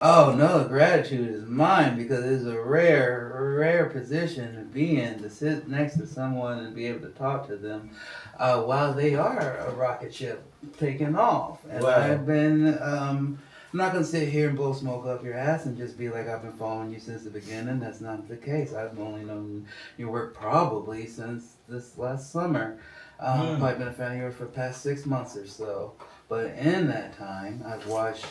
Oh no, gratitude is mine because it's a rare position to be in to sit next to someone and be able to talk to them while they are a rocket ship taking off. And Wow. I've been, I'm not gonna sit here and blow smoke up your ass and just be like I've been following you since the beginning. That's not the case. I've only known your work probably since this last summer. Mm. Probably been a fan of yours for the past 6 months or so. But in that time, I've watched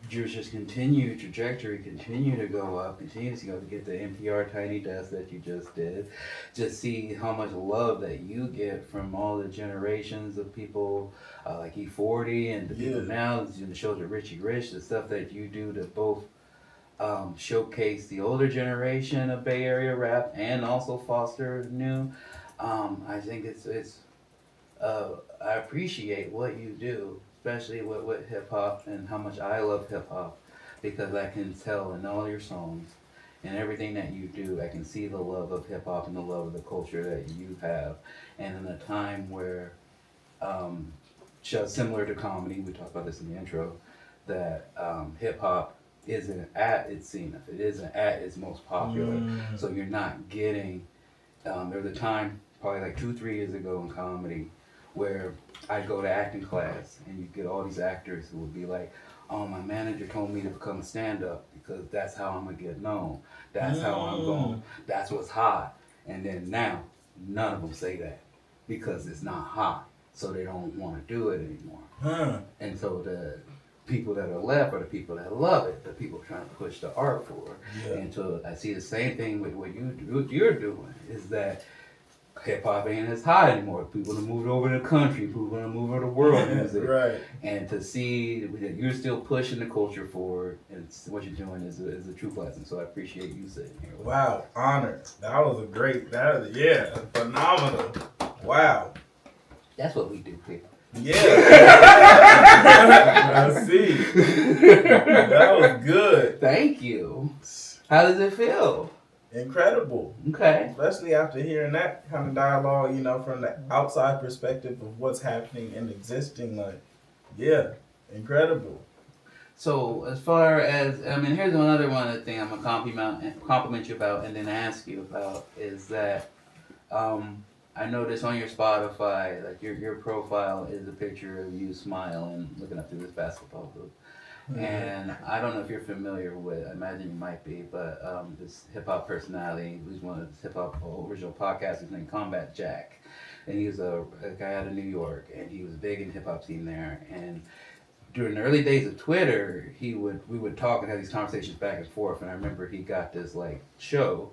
just continue trajectory, continue to go up, continue to go to get the NPR Tiny Desk that you just did. Just see how much love that you get from all the generations of people like E40 and the people Yeah. now, the shows with Richie Rich, the stuff that you do to both showcase the older generation of Bay Area rap and also foster new. I think I appreciate what you do, especially with hip hop and how much I love hip hop because I can tell in all your songs and everything that you do, I can see the love of hip hop and the love of the culture that you have. And in a time where, um, similar to comedy, we talked about this in the intro, that hip hop isn't at its zenith, it isn't at its most popular. Mm. So you're not getting there was a time, probably like 2, 3 years ago in comedy, where I'd go to acting class and you'd get all these actors who would be like, "Oh, my manager told me to become a stand-up because that's how I'm gonna get known. That's how I'm going. Mm. That's what's hot." And then now, none of them say that because it's not hot, so they don't want to do it anymore. Huh. And so the people that are left are the people that love it, the people trying to push the art forward. Yeah. And so I see the same thing with what you're doing is that hip hop ain't as hot anymore. People have moved over to country, people have moved over to world music. Right. And to see that you're still pushing the culture forward and what you're doing is a true blessing. So I appreciate you sitting here with us. Wow. Honored. That was a great. That was, yeah. Phenomenal. Wow. That's what we do here. Yeah. I see. That was good. Thank you. How does it feel? Incredible. Okay. Especially after hearing that kind of dialogue, from the outside perspective of what's happening and existing. Like, yeah, incredible. So as far as here's another one of the things I'm gonna compliment you about, and then ask you about is that I noticed on your Spotify, like your profile is a picture of you smiling, looking up through this basketball hoop. And I don't know if you're familiar with, I imagine you might be, but this hip hop personality who's one of the hip hop original podcasters named Combat Jack. And he was a guy out of New York, and he was big in hip hop scene there. And during the early days of Twitter, we would talk and have these conversations back and forth. And I remember he got this like show,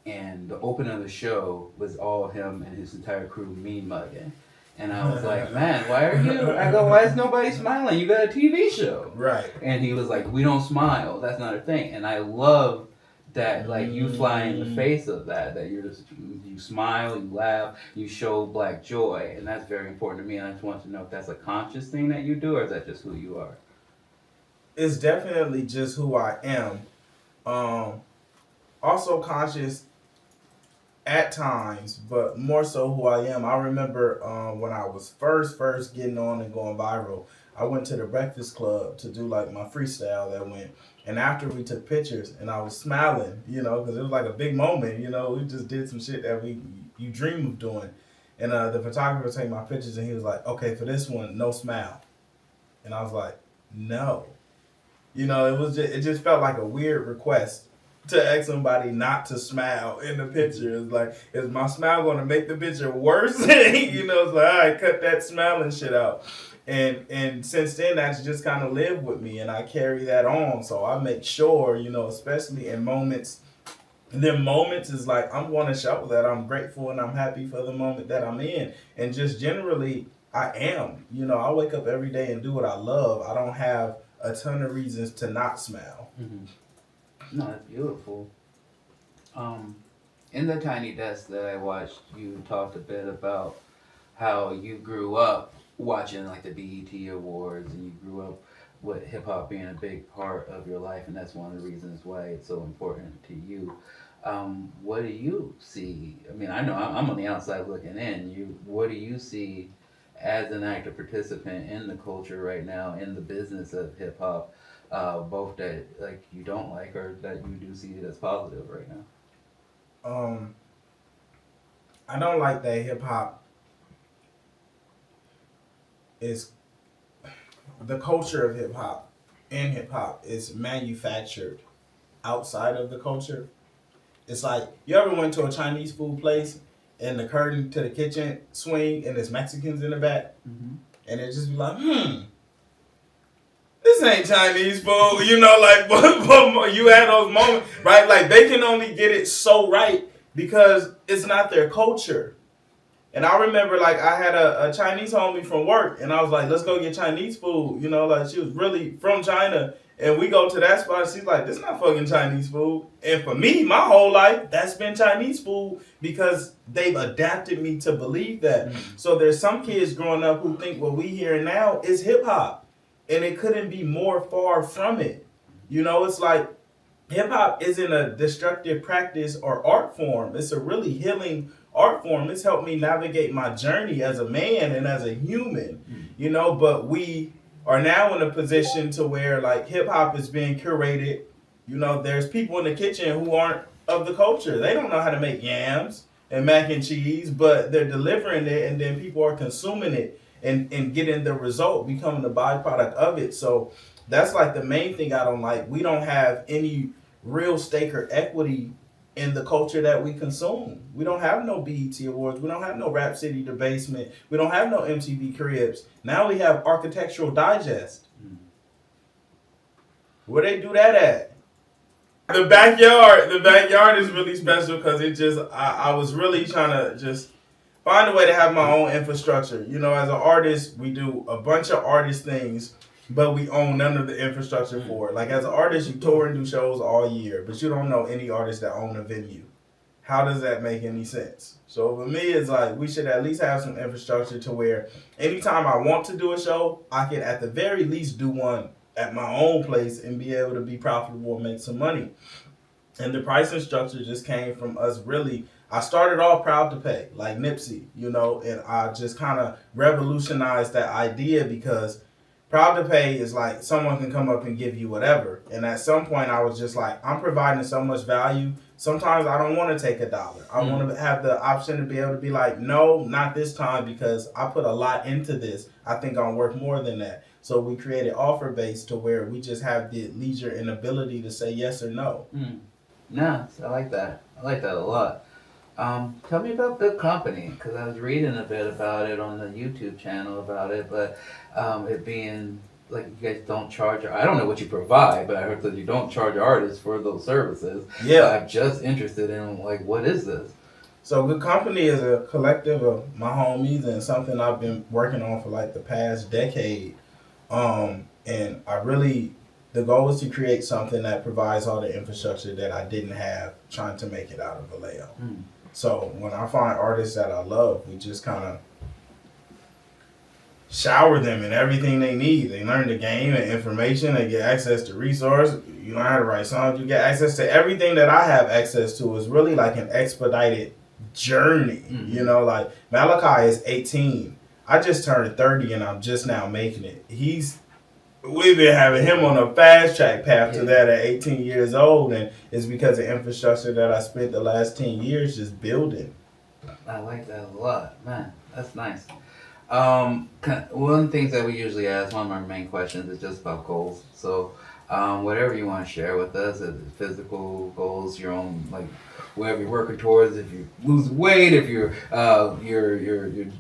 and the opening of the show was all him and his entire crew mean mugging. And I was like, man, why are you? I go, why is nobody smiling? You got a TV show. Right. And he was like, we don't smile. That's not a thing. And I love that, like, you fly in the face of that you're just, you smile, you laugh, you show black joy. And that's very important to me. And I just want to know if that's a conscious thing that you do or is that just who you are? It's definitely just who I am. Also conscious at times, but more so who I am. I remember when I was first getting on and going viral, I went to the Breakfast Club to do like my freestyle that went. And after we took pictures, and I was smiling, because it was like a big moment. We just did some shit that you dream of doing. And the photographer took my pictures, and he was like, "Okay, for this one, no smile." And I was like, "No." It just felt like a weird request to ask somebody not to smile in the picture. It's like, is my smile going to make the picture worse? It's like, all right, cut that smiling shit out. And since then, that's just kind of lived with me, and I carry that on. So I make sure, especially in moments, them moments is like, I'm going to show that I'm grateful and I'm happy for the moment that I'm in. And just generally, I am. I wake up every day and do what I love. I don't have a ton of reasons to not smile. Mm-hmm. No, that's beautiful. In the Tiny Desk that I watched, you talked a bit about how you grew up watching like the BET Awards, and you grew up with hip hop being a big part of your life, and that's one of the reasons why it's so important to you. What do you see? I mean, I know I'm on the outside looking in. What do you see as an active participant in the culture right now, in the business of hip hop? both that like you don't like or that you do see it as positive right now? Um, I don't like that hip hop is the culture of hip hop is manufactured outside of the culture. It's like you ever went to a Chinese food place and the curtain to the kitchen swing and there's Mexicans in the back Mm-hmm. and it just be like, this ain't Chinese food, you know, like but you had those moments, right? Like they can only get it so right because it's not their culture. And I remember like I had a Chinese homie from work and I was like, let's go get Chinese food. You know, like she was really from China. And we go to that spot and she's like, this is not fucking Chinese food. And for me, my whole life, that's been Chinese food because they've adapted me to believe that. Mm-hmm. So there's some kids growing up who think what we hear now is hip hop. And it couldn't be more far from it. You know, it's like hip hop isn't a destructive practice or art form. It's a really healing art form. It's helped me navigate my journey as a man and as a human, you know, but we are now in a position to where like hip hop is being curated. You know, there's people in the kitchen who aren't of the culture. They don't know how to make yams and mac and cheese, but they're delivering it and then people are consuming it and getting the result, becoming the byproduct of it. So that's like the main thing I don't like. We don't have any real stake or equity in the culture that we consume. We don't have no BET Awards. We don't have no Rap City The Basement. We don't have no MTV Cribs. Now we have Architectural Digest. Where they do that at? The backyard. The backyard is really special because it just, I was really trying to just find a way to have my own infrastructure. You know, as an artist, we do a bunch of artist things, but we own none of the infrastructure for it. Like as an artist, you tour and do shows all year, but you don't know any artist that own a venue. How does that make any sense? So for me, it's like we should at least have some infrastructure to where anytime I want to do a show, I can at the very least do one at my own place and be able to be profitable and make some money. And the pricing structure just came from us really. I started off proud to pay, like Nipsey, you know, and I just kind of revolutionized that idea because proud to pay is like someone can come up and give you whatever. And at some point, I was just like, I'm providing so much value. Sometimes I don't want to take $1. I want to have the option to be able to be like, no, not this time because I put a lot into this. I think I'm worth more than that. So we created offer based to where we just have the leisure and ability to say yes or no. Nice. I like that. I like that a lot. Tell me about Goodcompenny, because I was reading a bit about it on the YouTube channel about it, but it being like you guys don't charge. I don't know what you provide, but I heard that you don't charge artists for those services. Yeah. So I'm just interested in like what is this? So Goodcompenny is a collective of my homies and something I've been working on for like the past decade. And I really, the goal is to create something that provides all the infrastructure that I didn't have trying to make it out of Vallejo. So when I find artists that I love, we just kind of shower them in everything they need. They learn the game and information. They get access to resources. You learn how to write songs. You get access to everything that I have access to. Is really like an expedited journey. You know, like Malachi is 18. I just turned 30 and I'm just now making it. We've been having him on a fast track path to that at 18 years old, and it's because of infrastructure that I spent the last 10 years just building. I like that a lot, man. That's nice. One of the things that we usually ask, one of our main questions, is just about goals. So, whatever you want to share with us, physical goals, your own like whatever you're working towards. If you lose weight, if you're your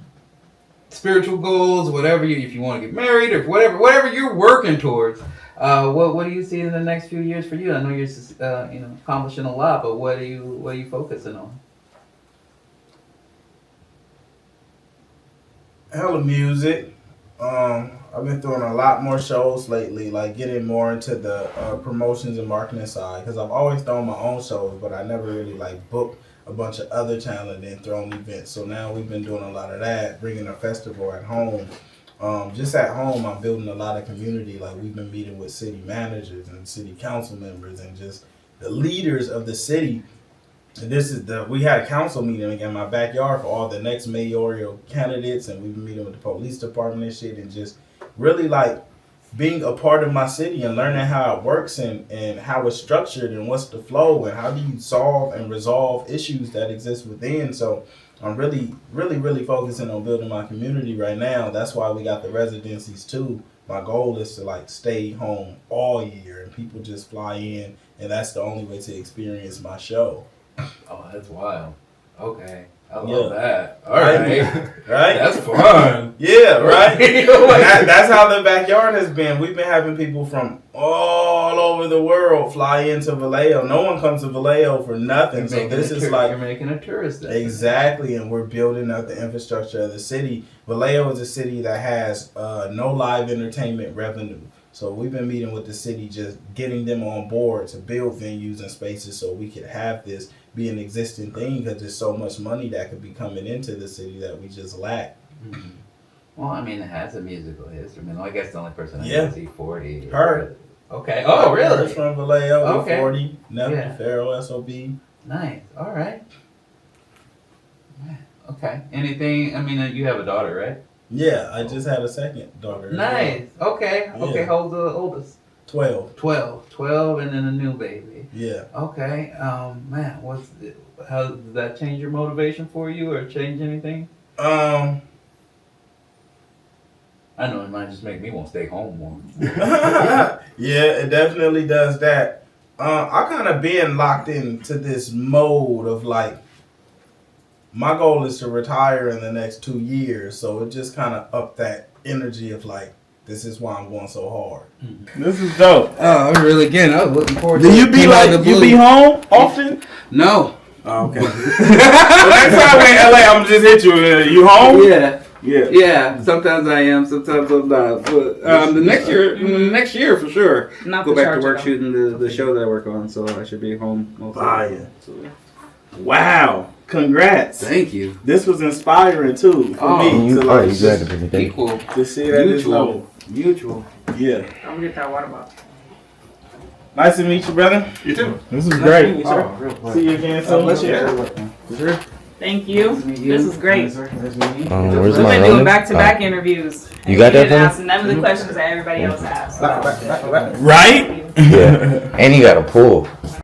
spiritual goals, if you want to get married or whatever you're working towards, what do you see in the next few years for you? I know you're accomplishing a lot, but what are you focusing on? Hella music. I've been doing a lot more shows lately, like getting more into the promotions and marketing side because I've always thrown my own shows, but I never really like booked a bunch of other talent and thrown events. So now we've been doing a lot of that, bringing a festival at home. Just at home, I'm building a lot of community. Like we've been meeting with city managers and city council members and just the leaders of the city. And we had a council meeting in my backyard for all the next mayoral candidates, and we've been meeting with the police department and shit, and just really like being a part of my city and learning how it works and how it's structured and what's the flow and how do you solve and resolve issues that exist within. So I'm really focusing on building my community right now. That's why we got the residencies too. My goal is to like stay home all year and people just fly in, and that's the only way to experience my show. Oh, that's wild. Okay. I love that. All Right? right. Right? That's fun. Yeah, right? That's how the backyard has been. We've been having people from all over the world fly into Vallejo. No one comes to Vallejo for nothing. So this is like you're making a tourist destination. exactly, and we're building up the infrastructure of the city. Vallejo is a city that has no live entertainment revenue. So we've been meeting with the city, just getting them on board to build venues and spaces so we could have this be an existing thing, because there's so much money that could be coming into the city that we just lack. Mm-hmm. Well, I mean, it has a musical history. I mean, I guess the only person I Yeah. know is E40. Her. Okay. Oh, really? Her's from Vallejo, Okay. 40, Neville, Yeah. Farrell, SOB. Nice. All right. Okay. Anything? I mean, you have a daughter, right? Yeah, I just had a second daughter. Nice. Okay. Okay. Yeah. How old's the oldest? 12. 12, and then a new baby. Yeah. Okay. Man, how did that change your motivation for you, or change anything? I know it might just make me want to stay home more. Yeah, it definitely does that. I kind of been locked into this mode of like, my goal is to retire in the next 2 years, so it just kind of upped that energy of like, this is why I'm going so hard. Mm-hmm. This is dope. Oh, really? Again, I was looking forward to Do it. you be Came out of like, the you blue. be home often? No. Oh, okay. The next time we're in LA, I'm gonna just hit you. You home? Yeah. Yeah. Yeah. Sometimes I am. Sometimes I'm not. But the next year for sure. Not Go the back to charger, work though. shooting the show that I work on, so I should be home most of the Fire. time. So, Wow. Congrats. thank you. This was inspiring too for me to like you grabbed everything. Equal. to see that this level. Mutual. Yeah. Don't get that water bottle. Nice to meet you, brother. You too. This is great. Oh, real pleasure. See you again soon. Bless you. Yeah. For sure. Thank you. Nice to meet you. This is great. Nice to meet you. Where's We've my been doing lemon? back-to-back interviews. You got that didn't for me? ask none of the questions that everybody else asked. Right? Yeah. And you got a pool.